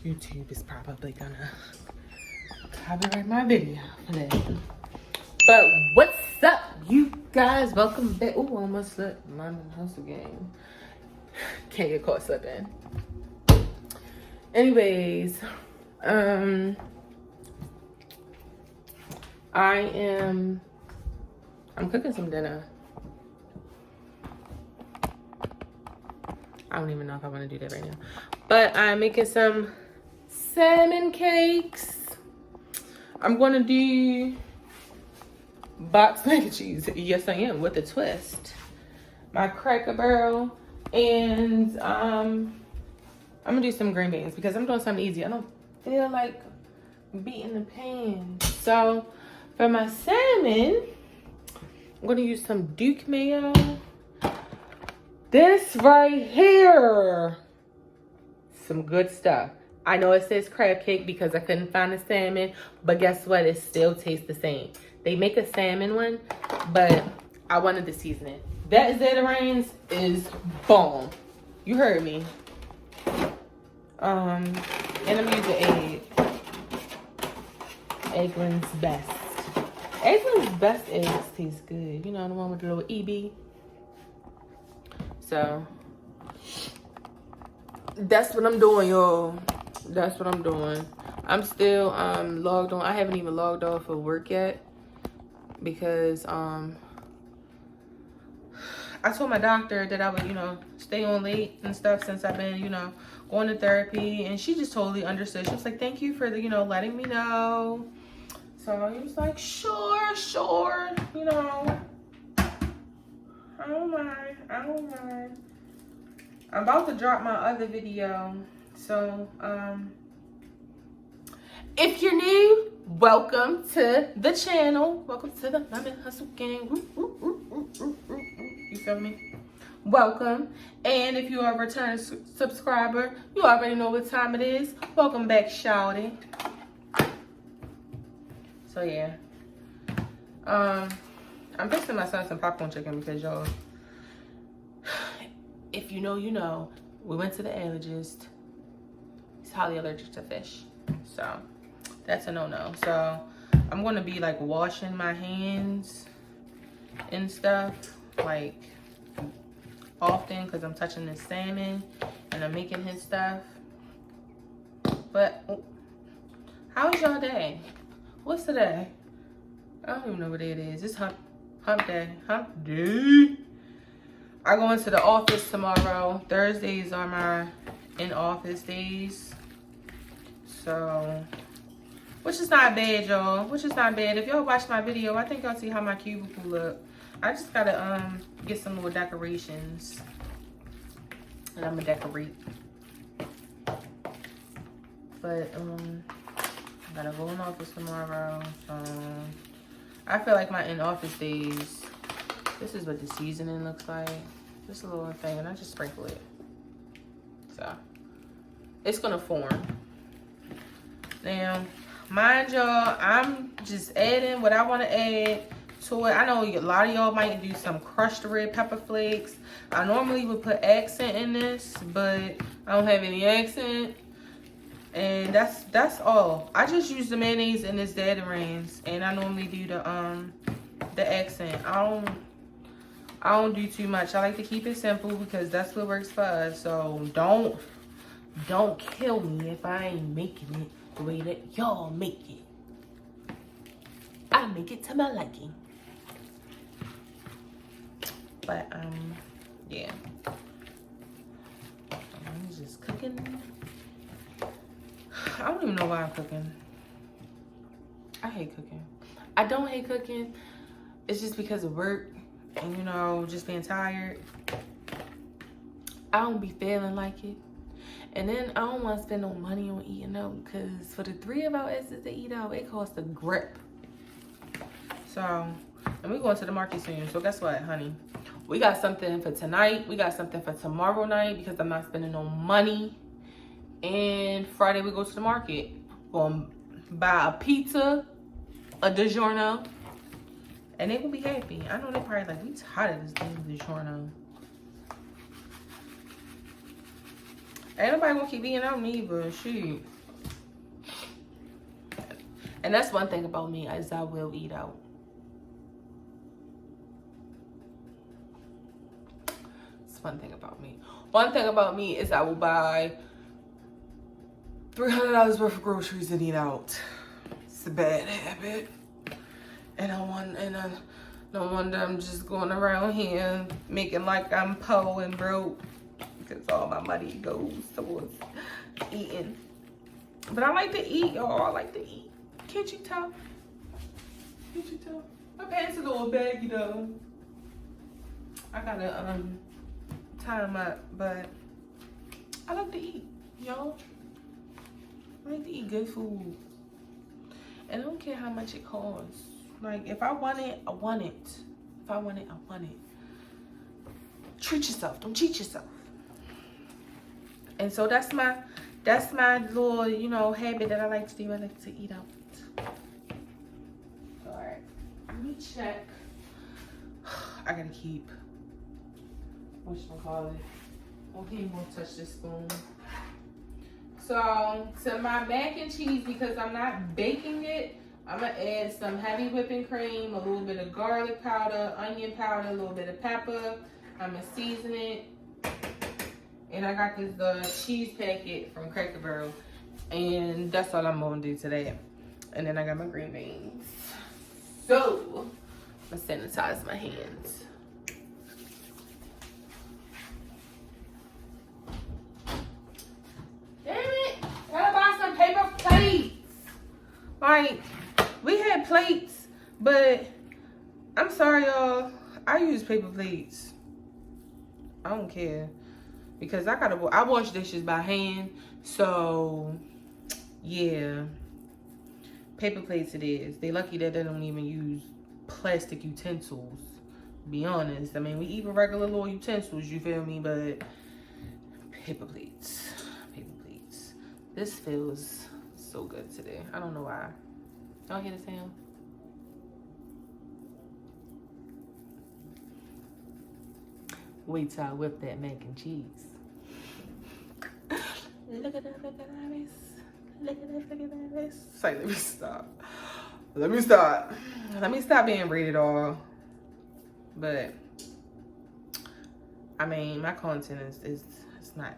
YouTube is probably gonna copyright my video for that. But what's up, you guys? Welcome back. Ooh, I almost slipped. My hustle game. Can't get caught slipping. Anyways, I'm cooking some dinner. I don't even know if I want to do that right now. But I'm making some salmon cakes. I'm going to do box mac and cheese. Yes, I am, with a twist. My Cracker Barrel. And I'm going to do some green beans because I'm doing something easy. I don't feel like beating the pan. So for my salmon, I'm going to use some Duke mayo. This right here, some good stuff. I know it says crab cake because I couldn't find the salmon, but guess what? It still tastes the same. They make a salmon one, but I wanted the seasoning. That Zeta Rains is bomb. You heard me. And I'm using egg. Eggland's Best. Eggland's Best eggs taste good. You know, the one with the little EB. So that's what I'm doing, y'all. That's what I'm doing. I'm still logged on. I haven't even logged off of work yet because I told my doctor that I would, stay on late and stuff since I've been, going to therapy, and she just totally understood. She was like, "Thank you for the, letting me know." So he was like, sure, I don't mind. I'm about to drop my other video. So, if you're new, welcome to the channel. Welcome to the Lemon Hustle Gang. You feel me? Welcome. And if you are a return subscriber, you already know what time it is. Welcome back, shawty. So, yeah. I'm fixing my son some popcorn chicken because, y'all, if you know, you know. We went to the allergist. He's highly allergic to fish. So, that's a no-no. So, I'm going to be, like, washing my hands and stuff, like, often because I'm touching this salmon and I'm making his stuff. But, how was y'all day? What's today? I don't even know what day it is. It's hump day. Hump day. I go into the office tomorrow. Thursdays are my in-office days. So, which is not bad, y'all. Which is not bad. If y'all watch my video, I think y'all see how my cubicle look. I just gotta get some little decorations. And I'm gonna decorate. But, I gotta go in office tomorrow. So, I feel like my in-office days, this is what the seasoning looks like. Just a little thing, and I just sprinkle it. So, it's gonna form. Now, mind y'all, I'm just adding what I want to add to it. I know a lot of y'all might do some crushed red pepper flakes. I normally would put accent in this, but I don't have any accent. And that's all. I just use the mayonnaise in this Zeta Rains, and I normally do the accent. I don't do too much. I like to keep it simple because that's what works for us. So don't kill me if I ain't making it the way that y'all make it. I make it to my liking. But yeah. I'm just cooking. I don't even know why I'm cooking. I hate cooking. I don't hate cooking. It's just because of work and, just being tired. I don't be feeling like it. And then I don't want to spend no money on eating out because for the 3 of our asses to eat out, it costs a grip. So, and we're going to the market soon. So guess what, honey? We got something for tonight. We got something for tomorrow night because I'm not spending no money. And Friday we go to the market. Gonna buy a pizza, a DiGiorno, and they will be happy. I know they probably like, we tired of this damn DiGiorno. Ain't nobody gonna keep eating out me, but shoot. And that's one thing about me, is I will eat out. It's one thing about me. One thing about me is I will buy $300 worth of groceries and eat out. It's a bad habit. And no wonder I'm just going around here making like I'm poor and broke, because all my money goes towards eating. But I like to eat, y'all. I like to eat. Can't you tell? Can't you tell? My pants are a little baggy though. I gotta tie them up, but I like to eat, y'all. I like to eat good food. And I don't care how much it costs. Like, if I want it, I want it. If I want it, I want it. Treat yourself. Don't cheat yourself. And so that's my little, you know, habit that I like to do. I like to eat out. All right. Let me check. I gotta keep. Whatchamacallit? Okay, you won't touch this spoon. So, to my mac and cheese, because I'm not baking it, I'm going to add some heavy whipping cream, a little bit of garlic powder, onion powder, a little bit of pepper. I'm going to season it. And I got this cheese packet from Cracker Barrel. And that's all I'm going to do today. And then I got my green beans. So, I'm going to sanitize my hands. Damn it! Gotta buy some paper plates. Like, we had plates, but I'm sorry, y'all. I use paper plates. I don't care, because I wash dishes by hand. So, yeah, paper plates it is. They lucky that they don't even use plastic utensils. Be honest. I mean, we even regular little utensils. You feel me? But paper plates. This feels so good today. I don't know why. Y'all hear the sound? Wait till I whip that mac and cheese. Look at that, look at that. Look at that, look at that. Say, let me stop. Let me stop being rated R. But, I mean, my content is not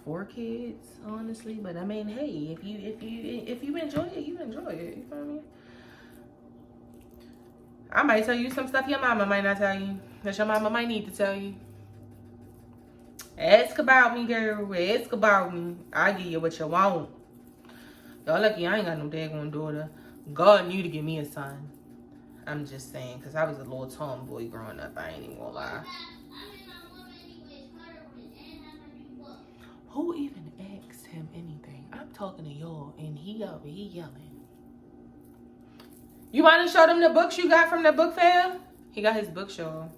for kids, honestly, but I mean, hey, if you enjoy it, you enjoy it. You feel me? I might tell you some stuff your mama might not tell you, that your mama might need to tell you. Ask about me, girl. Ask about me. I give you what you want. Y'all lucky I ain't got no daggone daughter. God knew to give me a son. I'm just saying, because I was a little tomboy growing up. I ain't even gonna lie. Who even asked him anything? I'm talking to y'all, and he over here yelling. You want to show them the books you got from the book fair? He got his books, y'all,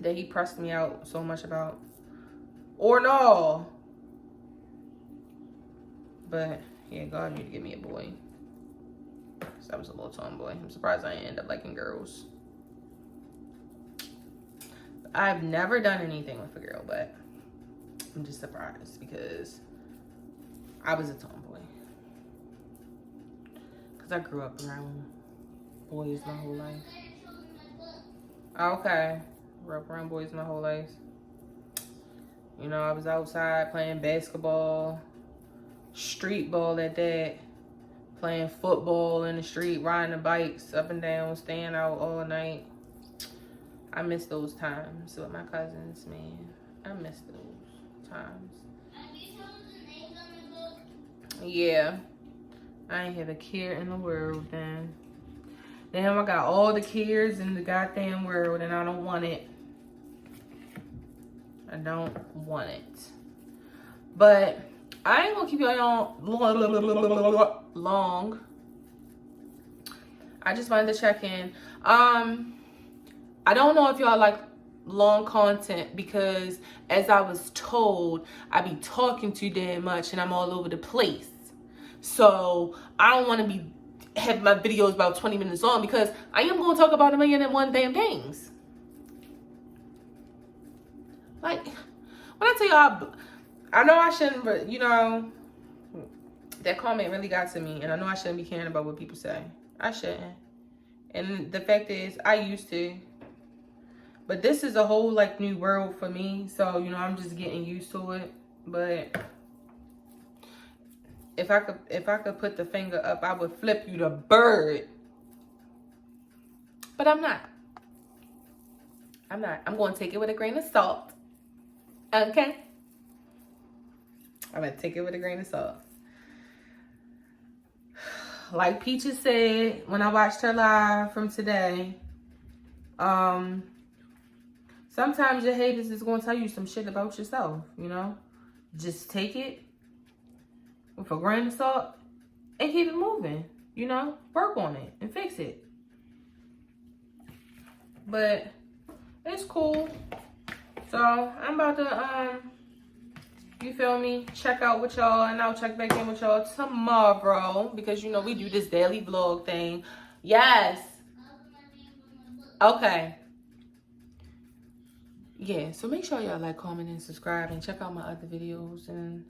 that he pressed me out so much about. Or no. But, yeah, God knew to give me a boy. So I was a little tomboy. I'm surprised I didn't end up liking girls. I've never done anything with a girl, but I'm just surprised because I was a tomboy. Because I grew up around boys my whole life. Okay. Grew up around boys my whole life. You know, I was outside playing basketball, street ball at that, playing football in the street, riding the bikes up and down, staying out all night. I miss those times with my cousins, man. I miss those times. Yeah. I ain't have a care in the world then. Damn, I got all the cares in the goddamn world and I don't want it. I don't want it. But I ain't gonna keep y'all long. I just wanted to check in. I don't know if y'all like long content because as I was told, I be talking too damn much and I'm all over the place. So I don't want to have my videos about 20 minutes long because I am going to talk about 1,000,001 damn things. Like, when I tell y'all, I know I shouldn't, but you know, That comment really got to me, and I know I shouldn't be caring about what people say. I shouldn't. And the fact is, I used to. But this is a whole like new world for me. So, you know, I'm just getting used to it. But if I could put the finger up, I would flip you the bird. But I'm not. I'm not. I'm going to take it with a grain of salt. Okay? I'm going to take it with a grain of salt. Like Peaches said when I watched her live from today, sometimes your haters is going to tell you some shit about yourself, you know? Just take it with a grain of salt and keep it moving, you know? Work on it and fix it. But it's cool. So I'm about to, you feel me, check out with y'all, and I'll check back in with y'all tomorrow because, you know, we do this daily vlog thing. Yes. Okay. Yeah, so make sure y'all like, comment, and subscribe, and check out my other videos. And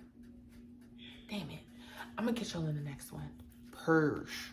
damn it, I'm gonna catch y'all in the next one. Purge.